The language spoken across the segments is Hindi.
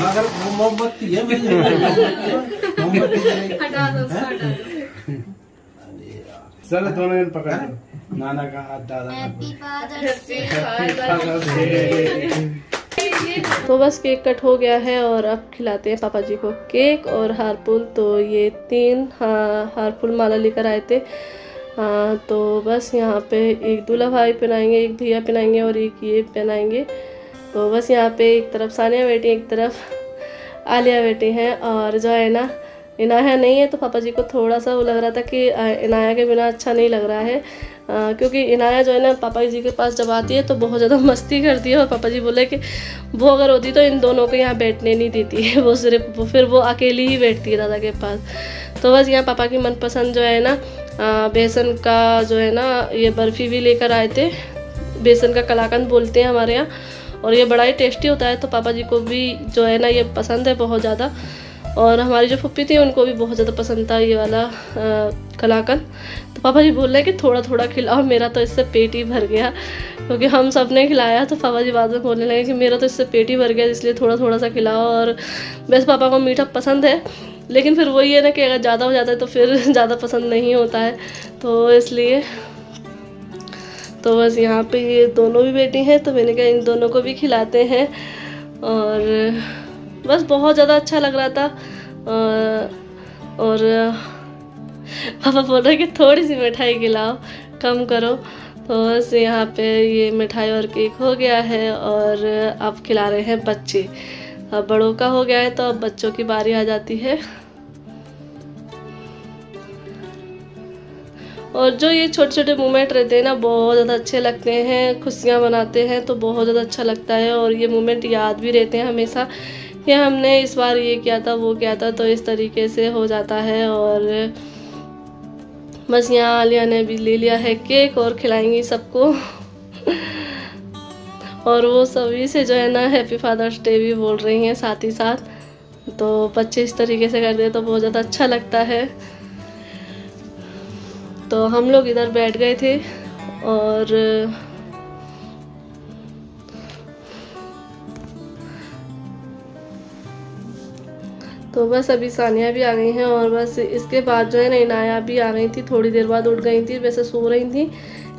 अगर मोमबत्ती है मोमबत्ती हटा दो। चलो दोनों जन पकड़ लो, नाना का हाथ दादा का। तो बस केक कट हो गया है और अब खिलाते हैं पापा जी को केक और हारफूल। तो ये 3 हारफूल माला लेकर आए थे। तो बस यहाँ पे एक दूल्हा भाई पहनाएंगे, एक भैया पहनाएंगे और एक ये पहनाएंगे। तो बस यहाँ पे एक तरफ सानिया बैठी, एक तरफ आलिया बैठी हैं। और जो है ना इनाया नहीं है, तो पापा जी को थोड़ा सा वो लग रहा था कि इनाया के बिना अच्छा नहीं लग रहा है। क्योंकि इनाया जो है ना पापा जी के पास जब आती है तो बहुत ज़्यादा मस्ती करती है। और पापा जी बोले कि वो अगर होती तो इन दोनों को यहाँ बैठने नहीं देती है, वो सिर्फ फिर वो अकेली ही बैठती है दादा के पास। तो बस यहाँ पापा की मनपसंद जो है ना बेसन का जो है ना ये बर्फ़ी भी लेकर आए थे। बेसन का कलाकंद बोलते हैं हमारे यहाँ, और ये बड़ा ही टेस्टी होता है। तो पापा जी को भी जो है ना ये पसंद है बहुत ज़्यादा। और हमारी जो फुप्पी थी उनको भी बहुत ज़्यादा पसंद था ये वाला कलाकंद। तो पापा जी बोल रहे हैं कि थोड़ा थोड़ा खिलाओ, मेरा तो इससे पेट ही भर गया। क्योंकि हम सब ने खिलाया तो पापा जी बाद में बोलने लगे कि मेरा तो इससे पेट ही भर गया, इसलिए थोड़ा थोड़ा सा खिलाओ। और वैसे पापा को मीठा पसंद है, लेकिन फिर वही है ना कि अगर ज़्यादा हो जाता है तो फिर ज़्यादा पसंद नहीं होता है, तो इसलिए। तो बस यहाँ पे ये दोनों भी बेटी हैं, तो मैंने कहा इन दोनों को भी खिलाते हैं। और बस बहुत ज़्यादा अच्छा लग रहा था। और पापा बोल रहे कि थोड़ी सी मिठाई खिलाओ, कम करो। तो बस यहाँ पे ये मिठाई और केक हो गया है और अब खिला रहे हैं बच्चे। अब बड़ों का हो गया है तो अब बच्चों की बारी आ जाती है। और जो ये छोटे छोटे मोमेंट रहते हैं ना बहुत ज़्यादा अच्छे लगते हैं, खुशियाँ मनाते हैं तो बहुत ज़्यादा अच्छा लगता है। और ये मोमेंट याद भी रहते हैं हमेशा कि हमने इस बार ये किया था वो किया था, तो इस तरीके से हो जाता है। और बस यहाँ आलिया ने भी ले लिया है केक और खिलाएंगी सबको। और वो सभी से जो है ना हैप्पी फादर्स डे भी बोल रही हैं साथ ही साथ। तो बच्चे इस तरीके से करते हैं तो बहुत ज़्यादा अच्छा लगता है। तो हम लोग इधर बैठ गए थे और तो बस अभी सानिया भी आ गई हैं। और बस इसके बाद जो है ना इनाया भी आ गई थी, थोड़ी देर बाद उठ गई थी, वैसे सो रही थी।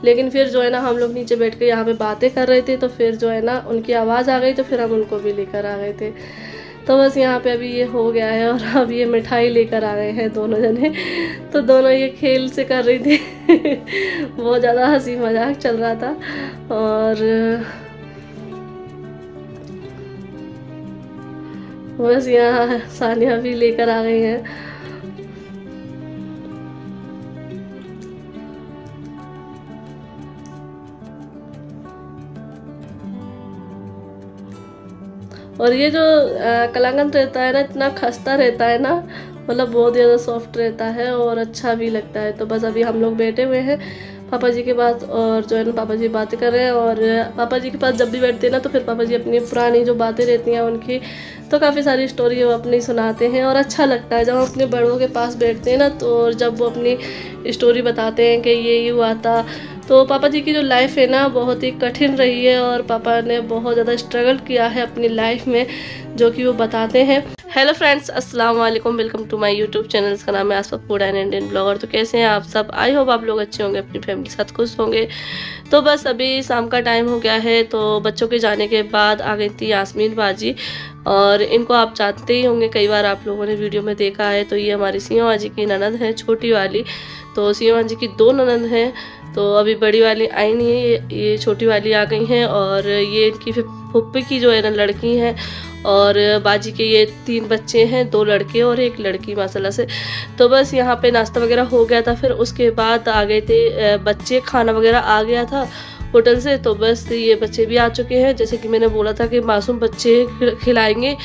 लेकिन फिर जो है ना हम लोग नीचे बैठ के यहाँ पे बातें कर रहे थे, तो फिर जो है ना उनकी आवाज़ आ गई, तो फिर हम उनको भी लेकर आ गए थे। तो बस यहाँ पे अभी ये हो गया है और अब ये मिठाई लेकर आ गए हैं दोनों जने। तो दोनों ये खेल से कर रही थी। बहुत ज़्यादा हंसी मजाक चल रहा था। और बस यहाँ सानिया भी लेकर आ गई हैं। और ये जो कलाकंद रहता है ना इतना खस्ता रहता है ना, मतलब बहुत ज़्यादा सॉफ्ट रहता है और अच्छा भी लगता है। तो बस अभी हम लोग बैठे हुए हैं पापा जी के पास और जो है ना पापा जी बातें कर रहे हैं। और पापा जी के पास जब भी बैठते हैं ना तो फिर पापा जी अपनी पुरानी जो बातें रहती हैं उनकी तो काफ़ी सारी स्टोरी वो अपनी सुनाते हैं। और अच्छा लगता है जब हम अपने बड़ों के पास बैठते हैं ना, तो जब वो अपनी स्टोरी बताते हैं कि ये हुआ था। तो पापा जी की जो लाइफ है ना बहुत ही कठिन रही है और पापा ने बहुत ज़्यादा स्ट्रगल किया है अपनी लाइफ में, जो कि वो बताते हैं। हेलो फ्रेंड्स, अस्सलाम वालेकुम, welcome to my YouTube channel. इसका नाम है Asfa food and Indian blogger. तो कैसे हैं आप सब? आई होप आप लोग अच्छे होंगे, अपनी फैमिली के साथ खुश होंगे। तो बस अभी शाम का टाइम हो गया है, तो बच्चों के जाने के बाद आ गई थी यास्मीन बाजी। और इनको आप जानते ही होंगे, कई बार आप लोगों ने वीडियो में देखा है। तो ये हमारी सीमा बाजी की ननद है, छोटी वाली। तो सीमा बाजी की 2 ननद हैं, तो अभी बड़ी वाली आई नहीं है, ये छोटी वाली आ गई हैं। और ये इनकी फुप्पी की जो है ना लड़की हैं। और बाजी के ये 3 बच्चे हैं, 2 लड़के और 1 लड़की माशाल्लाह से। तो बस यहाँ पे नाश्ता वगैरह हो गया था, फिर उसके बाद आ गए थे बच्चे, खाना वगैरह आ गया था होटल से। तो बस ये बच्चे भी आ चुके हैं, जैसे कि मैंने बोला था कि मासूम बच्चे खिलाएंगे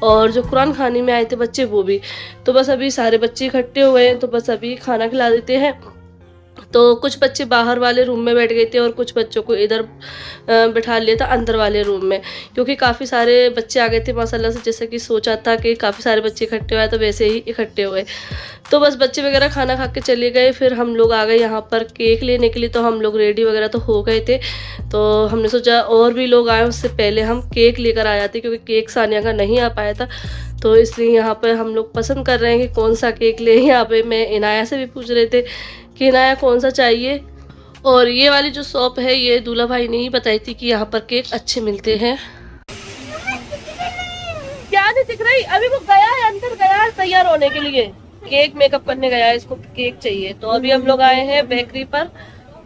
और जो कुरान खाने में आए थे बच्चे वो भी। तो बस अभी सारे बच्चे इकट्ठे हुए हैं, तो बस अभी खाना खिला देते हैं तो कुछ बच्चे बाहर वाले रूम में बैठ गए थे और कुछ बच्चों को इधर बिठा लिया था अंदर वाले रूम में, क्योंकि काफ़ी सारे बच्चे आ गए थे माशाल्लाह से। जैसे कि सोचा था कि काफ़ी सारे बच्चे इकट्ठे हुए तो वैसे ही इकट्ठे हुए। तो बस बच्चे वगैरह खाना खा के चले गए। फिर हम लोग आ गए यहाँ पर केक लेने के लिए। तो हम लोग रेडी वगैरह तो हो गए थे, तो हमने सोचा और भी लोग आए उससे पहले हम केक लेकर आ जाते, क्योंकि केक सानिया का नहीं आ पाया था। तो इसलिए यहाँ पर हम लोग पसंद कर रहे हैं कि कौन सा केक ले। यहाँ पे मैं इनाया से भी पूछ रहे थे कि इनाया कौन सा चाहिए। और ये वाली जो शॉप है ये दूल्हा भाई ने ही बताई थी कि यहाँ पर केक अच्छे मिलते हैं। क्या नहीं दिख रही, अभी वो गया है अंदर, गया है तैयार होने के लिए, केक मेकअप करने गया है, इसको केक चाहिए। तो अभी हम लोग आए हैं बेकरी पर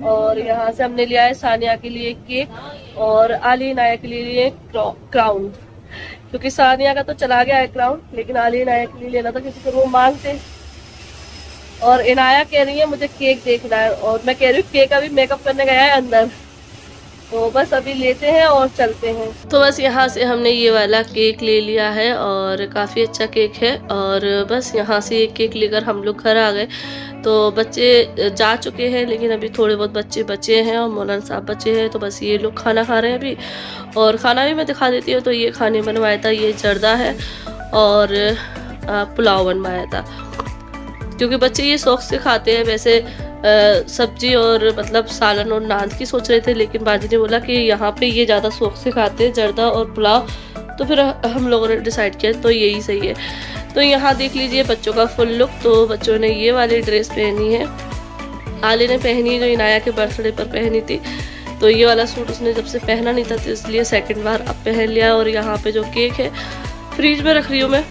और यहाँ से हमने लिया है सानिया के लिए केक और आली इनाया के लिए क्राउन, क्योंकि सानिया का तो चला गया है क्राउन, लेकिन आली इनाया के लिए लेना था क्योंकि फिर वो मांगते। और इनाया कह रही है मुझे केक देखना है और मैं कह रही हूँ केक अभी मेकअप करने गया है अंदर। तो बस अभी लेते हैं और चलते हैं। तो बस यहाँ से हमने ये वाला केक ले लिया है और काफ़ी अच्छा केक है। और बस यहाँ से ये केक लेकर हम लोग घर आ गए। तो बच्चे जा चुके हैं, लेकिन अभी थोड़े बहुत बच्चे बचे हैं और मौलाना साहब बचे हैं। तो बस ये लोग खाना खा रहे हैं अभी, और खाना भी मैं दिखा देती हूँ। तो ये खाने बनवाया था, ये जर्दा है और पुलाव बनवाया था, क्योंकि बच्चे ये शौक से खाते हैं। वैसे सब्जी और मतलब सालन और नान की सोच रहे थे, लेकिन बाजी ने बोला कि यहाँ पे ये ज़्यादा शौक से खाते हैं जर्दा और पुलाव। तो फिर हम लोगों ने डिसाइड किया तो यही सही है। तो यहाँ देख लीजिए बच्चों का फुल लुक। तो बच्चों ने ये वाली ड्रेस पहनी है, आले ने पहनी जो इनाया के बर्थडे पर पहनी थी। तो ये वाला सूट उसने जब से पहना नहीं था, तो इसलिए सेकेंड बार अब पहन लिया। और यहाँ पे जो केक है फ्रिज में रख रही हूँ मैं।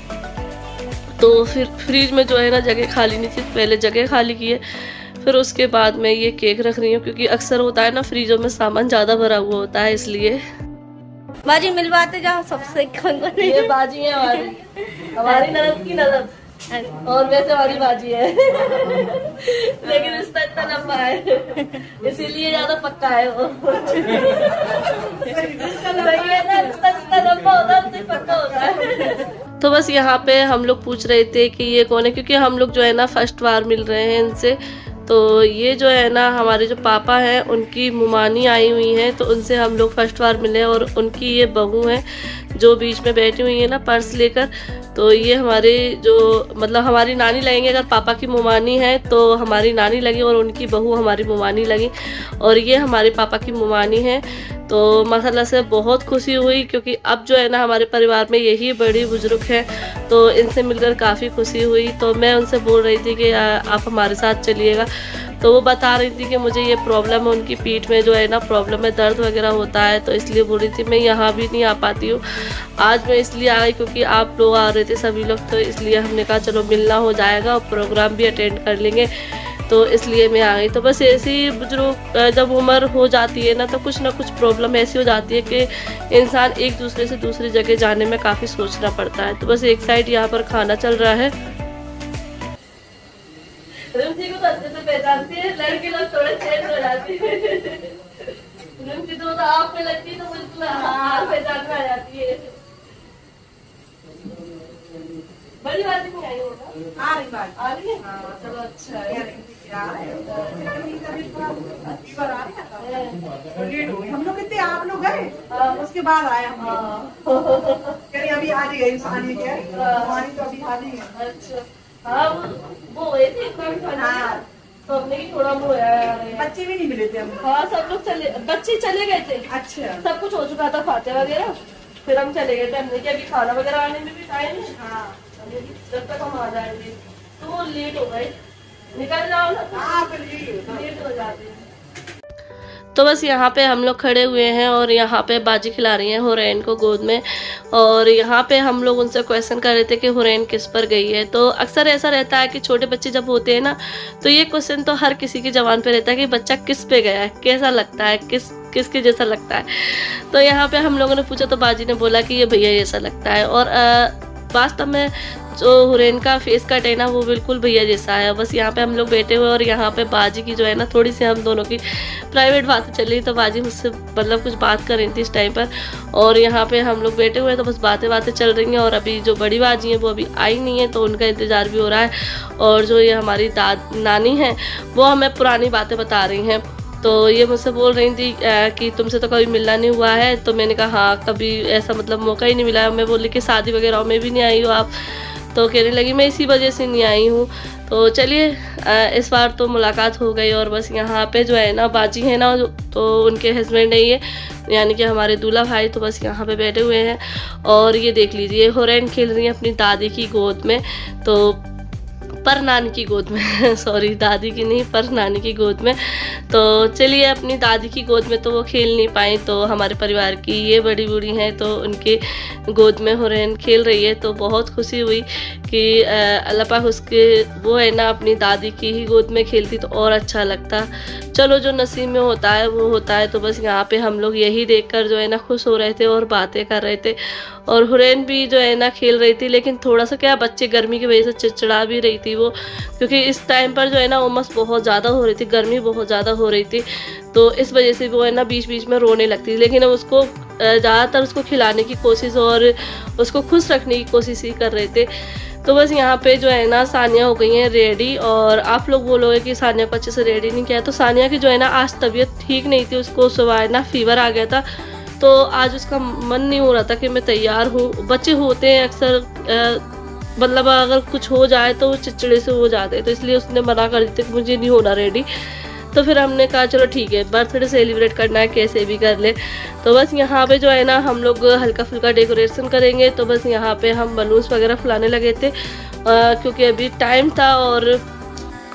तो फिर फ्रिज में जो है ना जगह खाली नहीं थी, पहले जगह खाली की है, फिर उसके बाद मैं ये केक रख रही हूँ, क्योंकि अक्सर होता है ना फ्रीजों में सामान ज़्यादा भरा हुआ होता है, इसलिए। बाजी मिलवाते जाओ सबसे। ये बाजी है हमारी ननद की ननद, और वैसे हमारी बाजी है लेकिन रिश्ता इतना लंबा है इसीलिए ज्यादा पक्का है वो सही है ना, रिश्ता जितना लंबा होता है उतना पक्का होता है। तो बस यहाँ पे हम लोग पूछ रहे थे कि ये कौन है, क्योंकि हम लोग जो है ना फर्स्ट बार मिल रहे हैं इनसे। तो ये जो है ना हमारे जो पापा हैं उनकी मुमानी आई हुई हैं, तो उनसे हम लोग फर्स्ट बार मिले। और उनकी ये बहू है जो बीच में बैठी हुई है ना पर्स लेकर। तो ये हमारे जो मतलब हमारी नानी लगेंगे, अगर पापा की मुमानी है तो हमारी नानी लगी और उनकी बहू हमारी मुमानी लगी, और ये हमारे पापा की मुमानी है। तो माशाल्लाह से बहुत खुशी हुई, क्योंकि अब जो है ना हमारे परिवार में यही बड़ी बुजुर्ग है, तो इनसे मिलकर काफ़ी खुशी हुई। तो मैं उनसे बोल रही थी कि आप हमारे साथ चलिएगा। तो वो बता रही थी कि मुझे ये प्रॉब्लम है, उनकी पीठ में जो है ना प्रॉब्लम है, दर्द वगैरह होता है, तो इसलिए बोल रही थी मैं यहाँ भी नहीं आ पाती हूँ। आज मैं इसलिए आ गई क्योंकि आप लोग आ रहे थे सभी लोग, तो इसलिए हमने कहा चलो मिलना हो जाएगा और प्रोग्राम भी अटेंड कर लेंगे, तो इसलिए मैं आ गई। तो बस ऐसी बुजुर्ग जब उम्र हो जाती है ना, तो कुछ ना कुछ प्रॉब्लम ऐसी हो जाती है कि इंसान एक दूसरे से दूसरी जगह जाने में काफ़ी सोचना पड़ता है। तो बस एक साइड यहाँ पर खाना चल रहा है। रिमसी को तो अच्छे से पहचानती है, लड़के लोग थोड़े चेंज हो जाती है। रिमसी तो आप पे लगती है तो बिल्कुल हाथ पहचान में आ जाती है। बड़ी बात नहीं आई होगा, आ रही है। चलो अच्छा है। हम लोग कितने आप लोग गए, उसके बाद आए हम। अभी आ गई पानी के, पानी तो अभी आ गई है। अच्छा हाँ वो गए थे तो हमने की थोड़ा वो बच्चे भी नहीं मिले थे हम। हाँ सब लोग चले, बच्चे चले गए थे। अच्छा सब कुछ हो चुका था खाते वगैरह, फिर हम चले गए थे। हमने कि अभी खाना वगैरह आने में भी टाइम है, हाँ जब तक हम आ जाएंगे। तो वो लेट हो गए, निकल जाओ ना, लेट हो जाते हैं। तो बस यहाँ पे हम लोग खड़े हुए हैं और यहाँ पे बाजी खिला रही हैं हुरैन को गोद में। और यहाँ पे हम लोग उनसे क्वेश्चन कर रहे थे कि हुरैन किस पर गई है। तो अक्सर ऐसा रहता है कि छोटे बच्चे जब होते हैं ना, तो ये क्वेश्चन तो हर किसी की जबान पे रहता है कि बच्चा किस पे गया है, कैसा लगता है, किसके जैसा लगता है। तो यहाँ पे हम लोगों ने पूछा तो बाजी ने बोला कि ये भैया जैसा लगता है। और वास्तव में जो हुरैन का फेस कट है ना वो बिल्कुल भैया जैसा है। बस यहाँ पे हम लोग बैठे हुए और यहाँ पे बाजी की जो है ना थोड़ी सी हम दोनों की प्राइवेट बातें चल रही, तो बाजी मुझसे मतलब कुछ बात कर रही थी इस टाइम पर, और यहाँ पे हम लोग बैठे हुए हैं तो बस बातें चल रही हैं। और अभी जो बड़ी बाजी हैं वो अभी आई नहीं है, तो उनका इंतज़ार भी हो रहा है। और जो ये हमारी नानी हैं वो हमें पुरानी बातें बता रही हैं। तो ये मुझसे बोल रही थी कि तुमसे तो कभी मिलना नहीं हुआ है। तो मैंने कहा हाँ, कभी ऐसा मतलब मौका ही नहीं मिला है। मैं बोली कि शादी वगैरह में भी नहीं आई हो आप, तो कहने लगी मैं इसी वजह से नहीं आई हूँ। तो चलिए इस बार तो मुलाकात हो गई। और बस यहाँ पे जो है ना बाजी है ना, तो उनके हस्बैंड है ये, यानी कि हमारे दूल्हा भाई, तो बस यहाँ पे बैठे हुए हैं। और ये देख लीजिए हुरैन खेल रही है अपनी दादी की गोद में, तो पर नानी की गोद में सॉरी दादी की नहीं, पर नानी की गोद में। तो चलिए अपनी दादी की गोद में तो वो खेल नहीं पाई, तो हमारे परिवार की ये बड़ी बूढ़ी हैं तो उनके गोद में हुरैन खेल रही है। तो बहुत खुशी हुई कि अल्लाह पाक उसके वो है ना अपनी दादी की ही गोद में खेलती तो और अच्छा लगता। चलो जो नसीब में होता है वो होता है। तो बस यहाँ पे हम लोग यही देखकर जो है ना खुश हो रहे थे और बातें कर रहे थे। और हुरैन भी जो है ना खेल रही थी, लेकिन थोड़ा सा क्या बच्चे गर्मी की वजह से चिड़चिड़ा भी रही थी वो, क्योंकि इस टाइम पर जो है ना उमस बहुत ज़्यादा हो रही थी, गर्मी बहुत ज़्यादा हो रही थी, तो इस वजह से वो है ना बीच बीच में रोने लगती थी। लेकिन उसको ज़्यादातर उसको खिलाने की कोशिश और उसको खुश रखने की कोशिश ही कर रहे थे। तो बस यहाँ पे जो है ना सानिया हो गई है रेडी। और आप लोग बोलोगे कि सानिया को अच्छे से रेडी नहीं किया, तो सानिया की जो है ना आज तबीयत ठीक नहीं थी, उसको सुबह ना फीवर आ गया था, तो आज उसका मन नहीं हो रहा था कि मैं तैयार हूँ। बच्चे होते हैं अक्सर मतलब अगर कुछ हो जाए तो वो चिड़चिड़े से हो जाते हैं, तो इसलिए उसने मना कर दी थी कि मुझे नहीं होना रेडी। तो फिर हमने कहा चलो ठीक है, बर्थडे सेलिब्रेट करना है कैसे भी कर ले। तो बस यहाँ पे जो है ना हम लोग हल्का फुल्का डेकोरेशन करेंगे। तो बस यहाँ पे हम बलून्स वगैरह फुलाने लगे थे क्योंकि अभी टाइम था और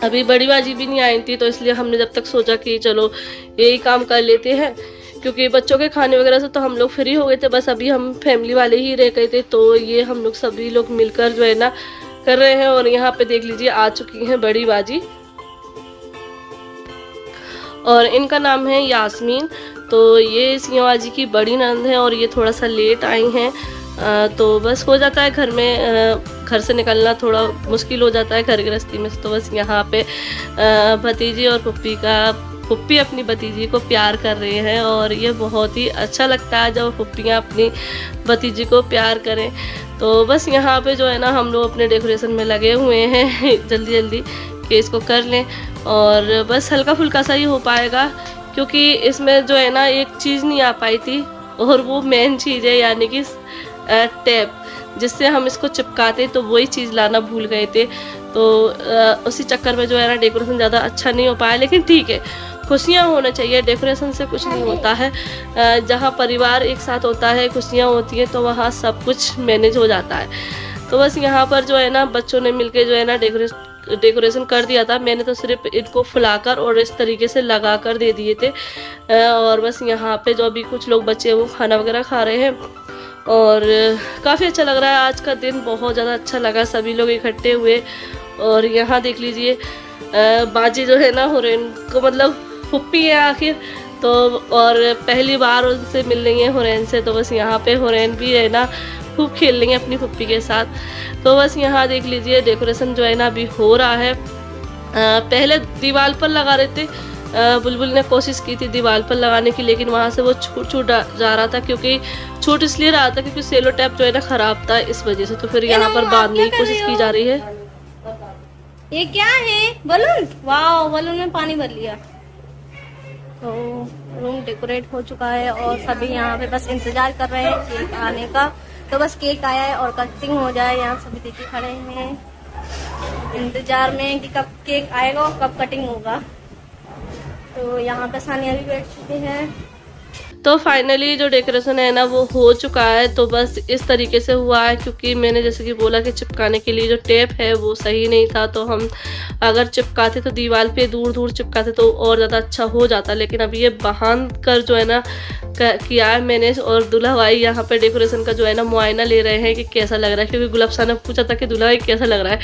अभी बड़ी बाजी भी नहीं आई थी, तो इसलिए हमने जब तक सोचा कि चलो यही काम कर लेते हैं, क्योंकि बच्चों के खाने वगैरह से तो हम लोग फ्री हो गए थे। बस अभी हम फैमिली वाले ही रह गए थे, तो ये हम लोग सभी लोग मिलकर जो है ना कर रहे हैं। और यहाँ पे देख लीजिए आ चुकी हैं बड़ी बाजी, और इनका नाम है यास्मीन। तो ये सियावाजी की बड़ी नंद है और ये थोड़ा सा लेट आई हैं। तो बस हो जाता है घर में घर से निकलना थोड़ा मुश्किल हो जाता है घर गृहस्थी में। तो बस यहाँ पे भतीजी और पुप्पी अपनी भतीजी को प्यार कर रहे हैं, और ये बहुत ही अच्छा लगता है जब पुप्पियाँ अपनी भतीजी को प्यार करें। तो बस यहाँ पे जो है ना हम लोग अपने डेकोरेशन में लगे हुए हैं जल्दी जल्दी कि इसको कर लें। और बस हल्का फुल्का सा ही हो पाएगा, क्योंकि इसमें जो है ना एक चीज़ नहीं आ पाई थी, और वो मेन चीज़ है यानी कि टेप, जिससे हम इसको चिपकाते, तो वही चीज़ लाना भूल गए थे। तो उसी चक्कर में जो है ना डेकोरेशन ज़्यादा अच्छा नहीं हो पाया, लेकिन ठीक है, खुशियाँ होना चाहिए, डेकोरेशन से कुछ नहीं होता है। जहाँ परिवार एक साथ होता है, खुशियाँ होती हैं, तो वहाँ सब कुछ मैनेज हो जाता है। तो बस यहाँ पर जो है ना बच्चों ने मिलके जो है ना डेकोरेशन कर दिया था। मैंने तो सिर्फ इनको फुलाकर और इस तरीके से लगा कर दे दिए थे। और बस यहाँ पे जो अभी कुछ लोग बच्चे वो खाना वगैरह खा रहे हैं, और काफ़ी अच्छा लग रहा है। आज का दिन बहुत ज़्यादा अच्छा लगा, सभी लोग इकट्ठे हुए। और यहाँ देख लीजिए बाजी जो है ना हुरैन को मतलब पुप्पी है आखिर, तो और पहली बार उनसे मिल रही है हुरैन से। तो बस यहाँ पे हुरैन भी है ना खूब खेल रही है अपनी पुप्पी के साथ। तो बस यहाँ देख लीजिए डेकोरेशन जो है ना अभी हो रहा है। पहले दीवार पर लगा रहे थे, बुलबुल ने कोशिश की थी दीवार पर लगाने की, लेकिन वहाँ से वो छूट जा रहा था, क्योंकि छूट इसलिए रहा था क्योंकि सेलो टैप जो है ना ख़राब था, इस वजह से। तो फिर यहाँ पर बांधने की कोशिश की जा रही है। ये क्या है? बलून? वाह, बलून में पानी भर लिया। तो रूम डेकोरेट हो चुका है और सभी यहाँ पे बस इंतजार कर रहे हैं केक आने का। तो बस केक आया है और कटिंग हो जाए। यहाँ सभी देखिए खड़े हैं इंतजार में कि कब केक आएगा और कब कटिंग होगा। तो यहाँ पे सानिया भी बैठ चुकी है। तो फाइनली जो डेकोरेशन है ना वो हो चुका है। तो बस इस तरीके से हुआ है, क्योंकि मैंने जैसे कि बोला कि चिपकाने के लिए जो टेप है वो सही नहीं था, तो हम अगर चिपकाते तो दीवार पे दूर दूर चिपकाते तो और ज़्यादा अच्छा हो जाता। लेकिन अब ये बांध कर जो है ना किया है मैंने। और दूल्हा भाई यहाँ पे डेकोरेशन का जो है ना मुआयना ले रहे हैं कि कैसा लग रहा है, क्योंकि गुलाबशाह ने पूछा था कि दूल्हा भाई कैसा लग रहा है,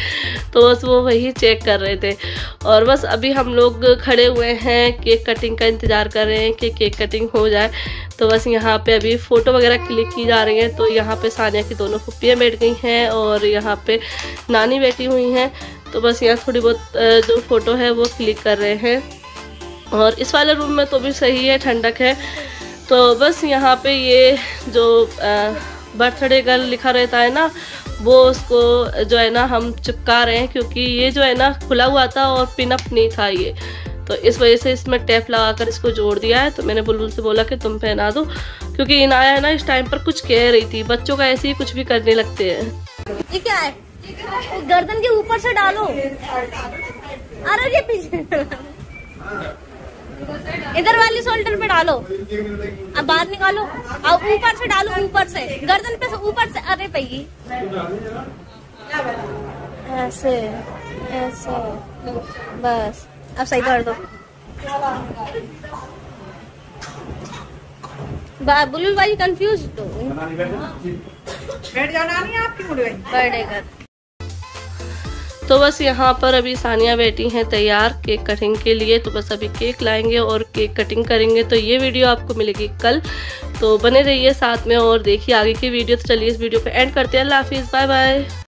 तो बस वो वही चेक कर रहे थे। और बस अभी हम लोग खड़े हुए हैं, केक कटिंग का इंतज़ार कर रहे हैं कि केक कटिंग हो जाए। तो बस यहाँ पे अभी फ़ोटो वगैरह क्लिक की जा रही हैं। तो यहाँ पे सानिया की दोनों फुप्पियाँ बैठ गई हैं और यहाँ पे नानी बैठी हुई हैं। तो बस यहाँ थोड़ी बहुत जो फ़ोटो है वो क्लिक कर रहे हैं। और इस वाले रूम में तो भी सही है, ठंडक है। तो बस यहाँ पे ये जो बर्थडे गर्ल लिखा रहता है ना, वो उसको जो है ना हम चिपका रहे हैं, क्योंकि ये जो है ना खुला हुआ था और पिनअप नहीं था ये, तो इस वजह से इसमें टेप लगाकर इसको जोड़ दिया है। तो मैंने बुलबुल से बोला कि तुम पहना दो, क्योंकि इनाया है ना इस टाइम पर कुछ कह रही थी, बच्चों का ऐसे ही कुछ भी करने लगते हैं। ये क्या है? गर्दन के ऊपर से डालो। अरे ये पीछे इधर वाली शोल्डर पे डालो, अब बाहर निकालो। अब ऊपर से डालो, ऊपर से गर्दन पे ऊपर से। अरे पैगी ऐसे ऐसे, बस अब सही कर दो। बुलबुल भाई कंफ्यूज तो बैठ जाना नहीं आपकी मुड़े बढ़ेगा। तो बस यहाँ पर अभी सानिया बैठी हैं तैयार केक कटिंग के लिए। तो बस अभी केक लाएंगे और केक कटिंग करेंगे। तो ये वीडियो आपको मिलेगी कल, तो बने रहिए साथ में और देखिए आगे की वीडियो। तो चलिए इस वीडियो को एंड करते हैं। अल्लाह हाफिज़, बाय बाय।